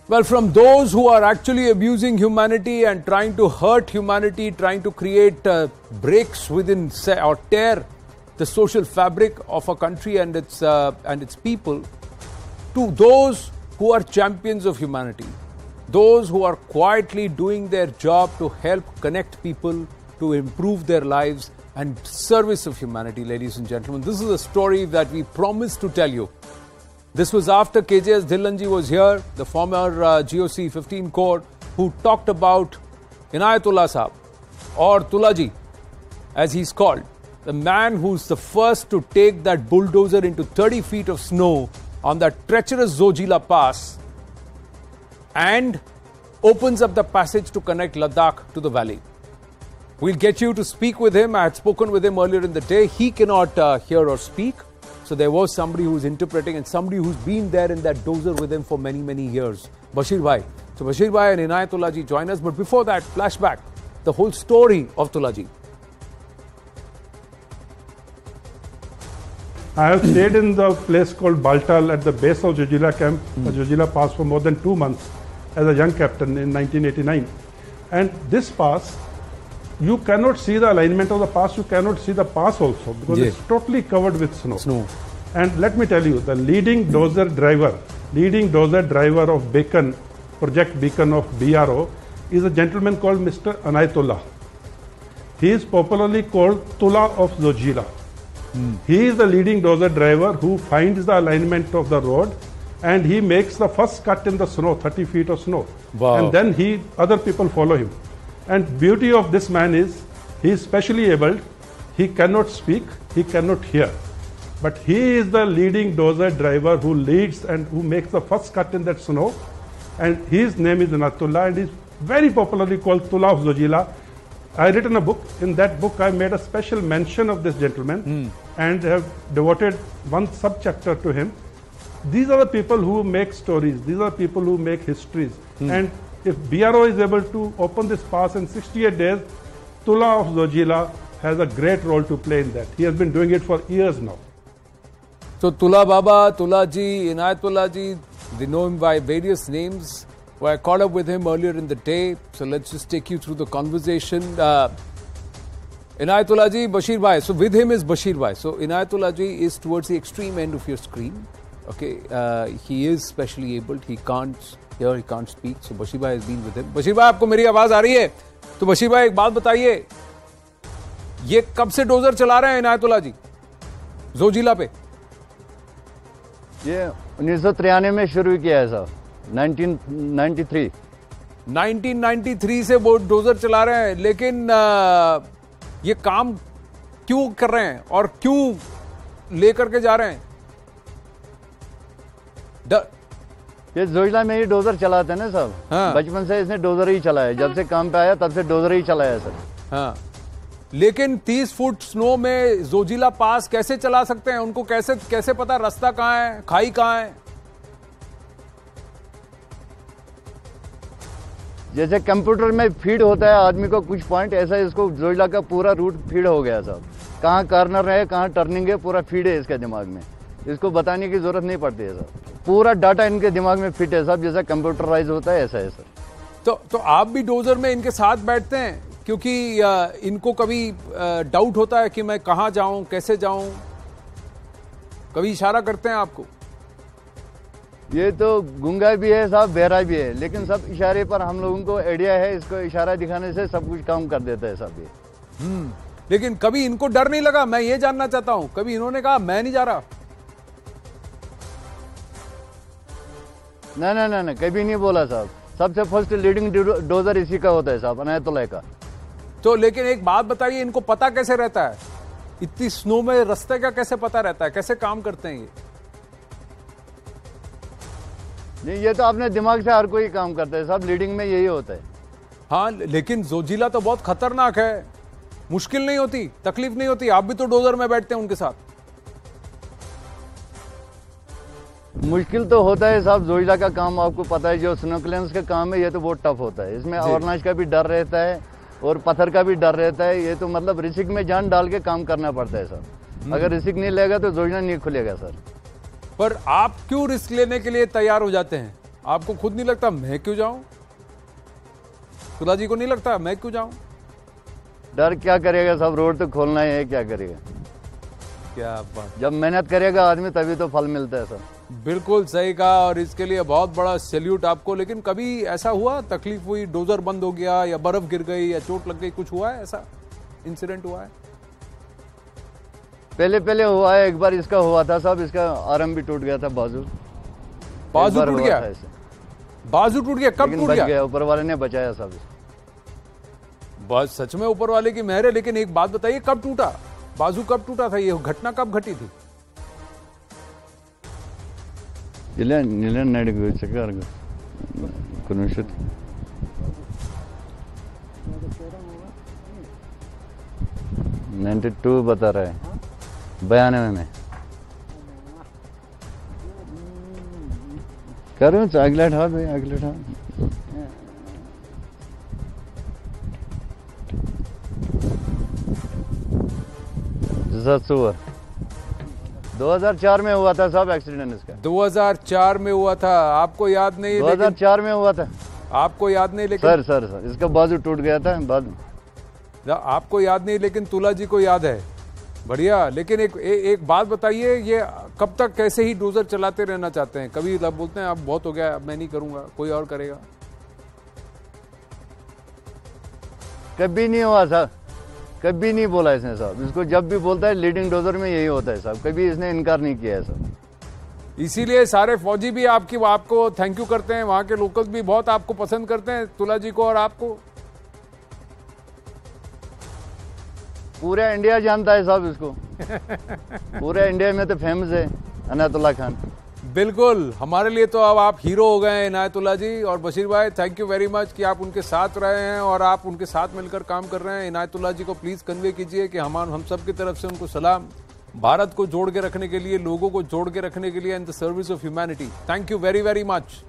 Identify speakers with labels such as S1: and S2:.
S1: Well, from those who are actually abusing humanity and trying to hurt humanity, trying to create breaks within or tear the social fabric of a country and its people, to those who are champions of humanity, those who are quietly doing their job to help connect people, to improve their lives and service of humanity, ladies and gentlemen. This is a story that we promised to tell you. This was after KJS Dhillonji was here, the former GOC 15 Corps, who talked about Inayatullah Sahab, or Tulaji, as he's called, the man who's the first to take that bulldozer into 30 feet of snow on that treacherous Zojila Pass and opens up the passage to connect Ladakh to the valley. We'll get you to speak with him. I had spoken with him earlier in the day. He cannot hear or speak. So there was somebody who's interpreting and somebody who's been there in that dozer with him for many, many years. Bashir Bhai. So Bashir Bhai and Inayatullah ji join us. But before that, flashback. The whole story of Tulaji.
S2: I have stayed in the place called Baltal at the base of Zojila camp, the Zojila Pass, for more than 2 months as a young captain in 1989. And this pass, you cannot see the alignment of the pass, you cannot see the pass also because it's totally covered with snow. And let me tell you, the leading dozer driver of Beacon, Project Beacon of BRO, is a gentleman called Mr. Inayatullah. He is popularly called Tula of Zojila. He is the leading dozer driver who finds the alignment of the road and he makes the first cut in the snow, 30 feet of snow.
S1: Wow.
S2: And then other people follow him. And beauty of this man is, he is specially abled, he cannot speak, he cannot hear. But he is the leading dozer driver who leads and who makes the first cut in that snow. And his name is Inayatullah and is very popularly called Tula of Zojila. I written a book. In that book, I made a special mention of this gentleman and have devoted one subchapter to him. These are the people who make stories. These are the people who make histories. And if BRO is able to open this pass in 68 days, Tula of Zojila has a great role to play in that. He has been doing it for years now.
S1: So Tula Baba, Tula Ji, Inayatullah Ji, they know him by various names. Well, I caught up with him earlier in the day. So let's just take you through the conversation. Inayatullah Ji, Bashir Bhai. So with him is Bashir Bhai. So Inayatullah Ji is towards the extreme end of your screen. Okay, he is specially abled. He can't hear, he can't speak. So Bashir Bhai has been with him. Bashir Bhai, आपको मेरी आवाज आ रही है? तो बशीर भाई एक बात बताइए, ये कब से डोजर चला रहे हैं इनायतुल्लाह जी जोजिला पे?
S3: ये 1993 में शुरू किया है साहब, 1993
S1: से वो डोजर चला रहे हैं। लेकिन ये काम क्यों कर रहे हैं और क्यों लेकर के जा रहे हैं?
S3: ये जोजिला में ही डोजर चलाते हैं ना साहब। हाँ। बचपन से इसने डोजर ही चलाया, जब से काम पे आया तब से डोजर ही चलाया सर।
S1: हाँ। लेकिन 30 फुट स्नो में जोजिला पास कैसे चला सकते हैं? उनको कैसे पता रास्ता कहाँ है, खाई कहाँ है?
S3: जैसे कंप्यूटर में फीड होता है आदमी को कुछ पॉइंट, ऐसा इसको जोजिला का पूरा रूट फीड हो गया साहब। कहाँ कॉर्नर है, कहाँ टर्निंग है, पूरा फीड है इसके दिमाग में। इसको बताने की जरूरत नहीं पड़ती है सर, पूरा डाटा इनके दिमाग में फिट है साहब, जैसा कंप्यूटराइज होता है ऐसा है सर।
S1: तो आप भी डोजर में इनके साथ बैठते हैं? क्योंकि इनको कभी डाउट होता है कि मैं कहाँ जाऊं, कैसे जाऊं, कभी इशारा करते हैं आपको?
S3: ये तो गूंगा भी है साहब, बहरा भी है, लेकिन सब इशारे पर हम लोगों को आइडिया है, इसको इशारा दिखाने से सब कुछ काम कर देता है साहब ये।
S1: लेकिन कभी इनको डर नहीं लगा? मैं ये जानना चाहता हूं, कभी इन्होंने कहा मैं नहीं जा रहा?
S3: ना, कभी नहीं बोला साहब। सबसे फर्स्ट लीडिंग डोजर इसी का होता है साहब, इनायतुल्लाह का।
S1: तो लेकिन एक बात बताइए, इनको पता कैसे रहता है इतनी स्नो में रास्ते का? कैसे पता रहता है, कैसे काम करते हैं ये?
S3: नहीं, ये तो अपने दिमाग से हर कोई काम करता है साहब, लीडिंग में यही होता है।
S1: हाँ, लेकिन जोजिला तो बहुत खतरनाक है, मुश्किल नहीं होती, तकलीफ नहीं होती? आप भी तो डोजर में बैठते हैं उनके साथ।
S3: मुश्किल तो होता है साहब, जोजिला का काम आपको पता है, जो स्नो क्लियरेंस का काम है ये तो बहुत टफ होता है। इसमें अवरनाश का भी डर रहता है और पत्थर का भी डर रहता है। ये तो मतलब रिस्क में जान डाल के काम करना पड़ता है सर। अगर रिस्क नहीं लेगा तो जोजिला नहीं खुलेगा सर।
S1: पर आप क्यों रिस्क लेने के लिए तैयार हो जाते हैं? आपको खुद नहीं लगता मैं क्यों जाऊं? तुला जी को नहीं लगता मैं क्यों जाऊं?
S3: डर क्या करेगा साहब, रोड तो खोलना ही है, क्या करेगा?
S1: क्या बात,
S3: जब मेहनत करेगा आदमी तभी तो फल मिलता है सर।
S1: बिल्कुल सही कहा और इसके लिए बहुत बड़ा सैल्यूट आपको। लेकिन कभी ऐसा हुआ, तकलीफ हुई, डोजर बंद हो गया या बर्फ गिर गई या चोट लग गई, कुछ हुआ है ऐसा इंसिडेंट हुआ है?
S3: पहले हुआ है, एक बार इसका हुआ था साहब, इसका आर्म भी टूट गया था, बाजू
S1: टूट गया? बाजू टूट गया? कब टूट गया?
S3: ऊपर वाले ने बचाया साहब।
S1: बस सच में ऊपर वाले की मेहर है। लेकिन एक बात बताइए, कब टूटा बाजू, कब टूटा था? ये घटना कब घटी थी?
S3: $92 बता रहा है, 92 में। करो अगला ठाक भाई, अगला ठाक। 2004 में हुआ था साहब एक्सीडेंट इसका।
S1: 2004 में हुआ था, आपको याद नहीं?
S3: 2004 में हुआ था,
S1: आपको याद नहीं? लेकिन
S3: सर इसका बाजू टूट गया था बाद में।
S1: आपको याद नहीं लेकिन तुला जी को याद है। बढ़िया। लेकिन एक बात बताइए, ये कब तक कैसे ही डोजर चलाते रहना चाहते हैं? कभी बोलते हैं अब बहुत हो गया, अब मैं नहीं करूंगा, कोई और करेगा?
S3: कभी नहीं हुआ साहब, कभी नहीं बोला इसने साहब। इसको जब भी बोलता है लीडिंग डोजर में यही होता है साहब, कभी इसने इनकार नहीं किया है साहब।
S1: इसीलिए सारे फौजी भी आपको थैंक यू करते हैं, वहां के लोकल्स भी बहुत आपको पसंद करते हैं, तुला जी को और आपको।
S3: पूरा इंडिया जानता है साहब इसको। पूरे इंडिया में तो फेमस है इनायतुल्लाह खान।
S1: बिल्कुल, हमारे लिए तो अब आप हीरो हो गए हैं इनायतुल्लाह जी। और बशीर भाई, थैंक यू वेरी मच कि आप उनके साथ रहे हैं और आप उनके साथ मिलकर काम कर रहे हैं। इनायतुल्लाह जी को प्लीज कन्वे कीजिए कि हम सब की तरफ से उनको सलाम। भारत को जोड़ के रखने के लिए, लोगों को जोड़ के रखने के लिए, in the service of humanity. Thank you very very much.